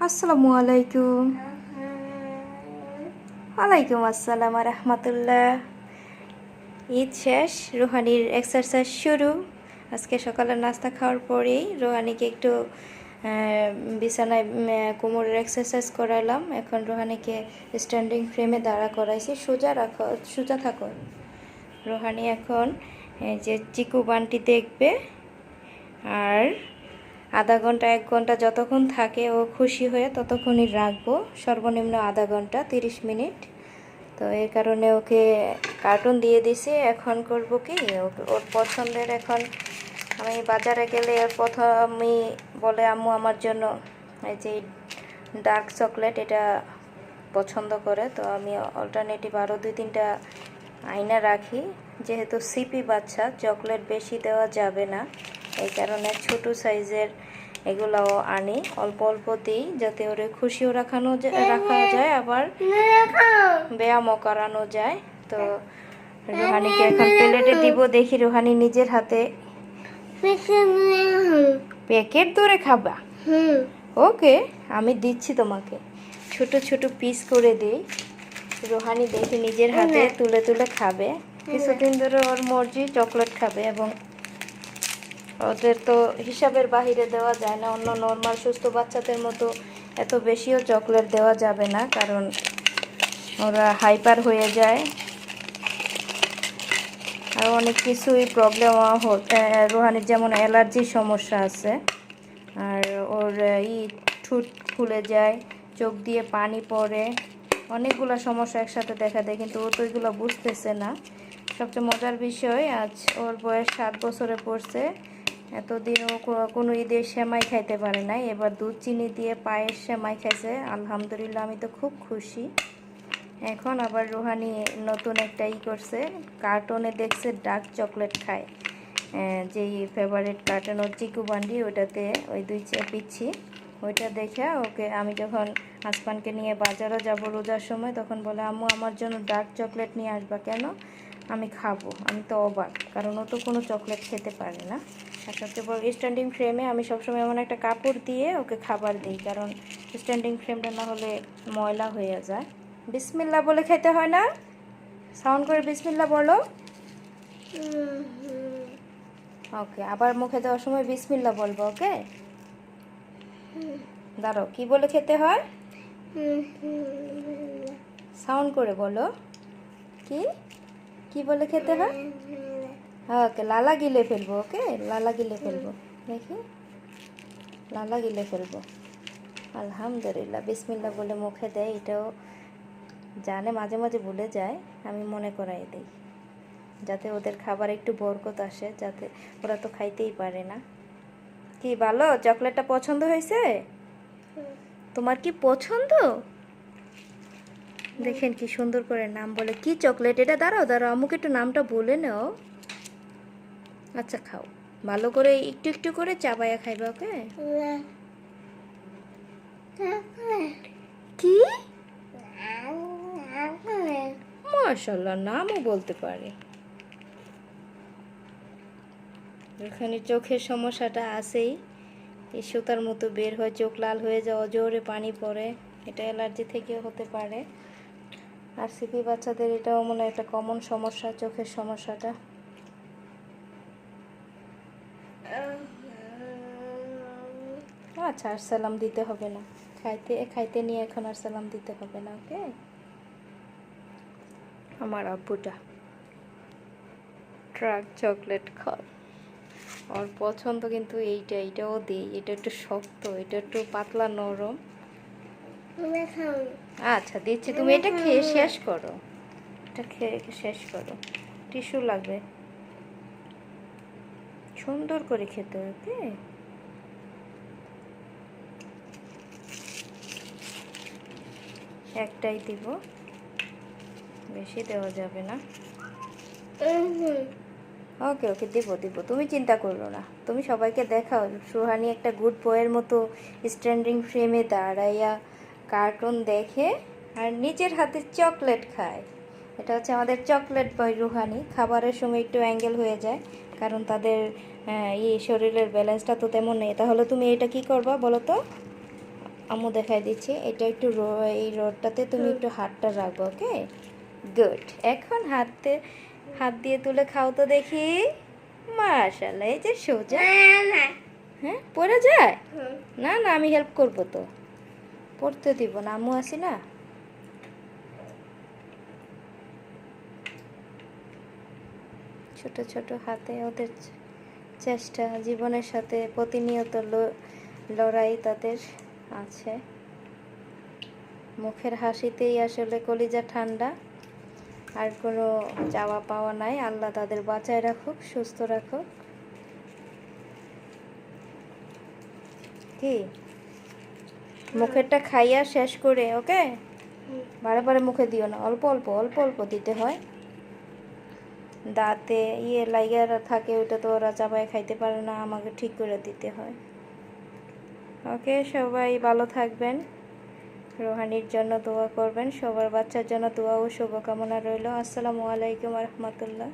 আসসালামু আলাইকুম। ওয়ালাইকুম আসসালাম রহমতুল্লাহ। ঈদ শেষ, রুহানির এক্সারসাইজ শুরু। আজকে সকালে নাস্তা খাওয়ার পরেই রুহানিকে একটু বিছানায় কোমরের এক্সারসাইজ করালাম। এখন রুহানিকে স্ট্যান্ডিং ফ্রেমে দাঁড়া করাইছি। সোজা থাকো। রুহানি এখন যে চিকু বানটি দেখবে, আর আধা ঘন্টা 1 ঘন্টা যতক্ষণ থাকে ও খুশি হয়ে ততক্ষণই রাখবো, সর্বনিম্ন আধা ঘন্টা 30 মিনিট। তো এই কারণে ওকে কার্টুন দিয়ে দিছি। এখন করব কি, ওর পছন্দের, এখন আমি বাজারে গেলে ওর প্রথমেই বলে আম্মু আমার জন্য এই যে ডার্ক চকলেট এটা পছন্দ করে। তো আমি অল্টারনেটিভ আরও 2-3টা আয়না রাখি, যেহেতু সিপি বাচ্চা চকলেট বেশি দেওয়া যাবে না, এই কারণে ছোট সাইজের এগুলাও আনি, অল্প অল্প দিই যাতে ওরে খুশিও রাখা যায়, আবার ব্যায়ামও করানো যায়। তো রুহানিকে এখন প্লেটে দিব, দেখি রুহানি নিজের হাতে প্যাকেট ধরে খাবা। ওকে, আমি দিচ্ছি তোমাকে, ছোট ছোট পিস করে দিই। রুহানি দেখি নিজের হাতে তুলে তুলে খাবে। কিছুদিন ধরে ওর মর্জি চকলেট খাবে, এবং ওদের তো হিসাবের বাহিরে দেওয়া যায় না। অন্য নর্মাল সুস্থ বাচ্চাদের মতো এত বেশিও চকলেট দেওয়া যাবে না, কারণ ওরা হাইপার হয়ে যায়। আর অনেক কিছুই প্রবলেম রুহানির, যেমন অ্যালার্জির সমস্যা আছে, আর ওর ঠোঁট ফুলে যায়, চোখ দিয়ে পানি পড়ে, অনেকগুলো সমস্যা একসাথে দেখা দেয়, কিন্তু ও তো এগুলো বুঝতেছে না। সবচেয়ে মজার বিষয়, আজ ওর বয়স 7 বছরে পড়ছে। এতদিন ও কোনো ঈদে সেমাই খাইতে পারে নাই, এবার দুধ চিনি দিয়ে পায়েস সেমাই খাইছে। আলহামদুলিল্লাহ, আমি তো খুব খুশি। এখন আবার রুহানি নতুন একটা করছে, কার্টুনে দেখছে ডার্ক চকলেট খায়, যেই ফেভারিট কার্টুন ওর চিকু বান্ডি, ওইটাতে ওই 2 পিচ্ছি, ওইটা দেখে ওকে আমি যখন হাসপানকে নিয়ে বাজারও যাব রোজার সময়, তখন বলে আম্মু আমার জন্য ডার্ক চকলেট নিয়ে আসবা। কেন? আমি খাবো। আমি তো অবাক, কারণ ও তো কোনো চকলেট খেতে পারে না। আর সবচেয়ে বড়, স্ট্যান্ডিং ফ্রেমে আমি সবসময় এমন একটা কাপড় দিয়ে ওকে খাবার দিই, কারণ স্ট্যান্ডিং ফ্রেমটা না হলে ময়লা হয়ে যায়। বিসমিল্লাহ বলে খেতে হয় না? সাউন্ড করে বিসমিল্লাহ বলো। ওকে, আবার মুখে দেওয়ার সময় বিসমিল্লাহ বলবো। ওকে, দাঁড়াও, কি বলে খেতে হয়? সাউন্ড করে বলো। কি কি বলে খেতে হয়? ওকে, লালা গিলে ফেলবো। ওকে, লালা গিলে ফেলবো। দেখি, লালা গিলে ফেলবো। আলহামদুলিল্লাহ, বিসমিল্লাহ বলে মুখে দেয়। এটাও জানে, মাঝে মাঝে ভুলে যায়, আমি মনে করাই দিই, যাতে ওদের খাবার একটু বরকত আসে, যাতে ওরা তো খাইতেই পারে না। কি ভালো, চকলেটটা পছন্দ হয়েছে? তোমার কি পছন্দ? দেখেন কি সুন্দর করে নাম বলে। কি চকলেট এটা? দাঁড়াও দাঁড়াও, আমাকে একটু নামটা বলে নাও। আচ্ছা, খাও, ভালো করে একটু একটু করে চাবায়া খাইবা। ওকে, কি মাশাআল্লাহ, নামও বলতে পারে। এখানে চোখের সমস্যাটা আছেই, এই সুতার মতো বের হয়, চোখ লাল হয়ে যায়, অজোরে পানি পড়ে, এটা অ্যালার্জি থেকেও হতে পারে। আর সিপি বাচ্চাদের এটাও মনে হয় একটা কমন সমস্যা, চোখের সমস্যাটা। আচ্ছা, আর সালাম দিতে হবে না, খাইতে খাইতে নিয়ে এখন আর সালাম দিতে হবে না। ওকে, আমার আব্বুটা ট্রাক চকলেট খায়, ওর পছন্দ কিন্তু এইটাও দিই। এটা একটু শক্ত, এটা একটু পাতলা নরম। আচ্ছা দিচ্ছি, তুমি এটা খেয়ে শেষ করো, এটা খেয়ে শেষ করো। টিস্যু লাগবে, সুন্দর করে খেতে। ওকে, একটাই দিব, বেশি দেওয়া যাবে না। ওকে ওকে, দিব দিব, তুমি চিন্তা করো না। তুমি সবাইকে দেখাও সুহানি একটা গুড বয়ের মতো স্ট্যান্ডিং ফ্রেমে দাঁড়াইয়া কার্টুন দেখে আর নিজের হাতে চকলেট খায়। এটা হচ্ছে আমাদের চকলেট বয় রুহানি। খাবারের সময় একটু অ্যাঙ্গেল হয়ে যায়, কারণ তাদের শরীরের ব্যালেন্সটা তো তেমন নেই। তাহলে তুমি এটা কি করবা বলো তো? আম্মু দেখাই দিচ্ছি, এটা একটু এই রোডটাতে তুমি একটু হাতটা রাখবো, ওকে? গুড। এখন হাত দিয়ে তুলে খাও তো দেখি। মাশাআল্লাহ, এই যে সোজা। হ্যাঁ, পড়ে যায়? না না, আমি হেল্প করবো তো, পড়তে দিব না, আম্মু আছি না। ছোট ছোট হাতে ওদের চেষ্টা, জীবনের সাথে প্রতিনিয়ত লড়াই তাদের আছে। মুখের হাসিতেই আসলে কলিজা ঠান্ডা, আর কোনো চাওয়া পাওয়া নাই। আল্লাহ তাদের বাঁচায় রাখুক, সুস্থ রাখুক। কি মুখেরটা খাইয়া শেষ করে, ওকে? বারে বারে মুখে দিও না, অল্প অল্প অল্প অল্প দিতে হয়। দাঁতে লাইগার থাকে, ওটা তো ওরা চাবায় খাইতে পারে না, আমাকে ঠিক করে দিতে হয়। ওকে, সবাই ভালো থাকবেন, রোহানির জন্য দোয়া করবেন, সবার বাচ্চার জন্য দোয়া ও শুভকামনা রইল। আসসালামু আলাইকুম রহমতুল্লাহ।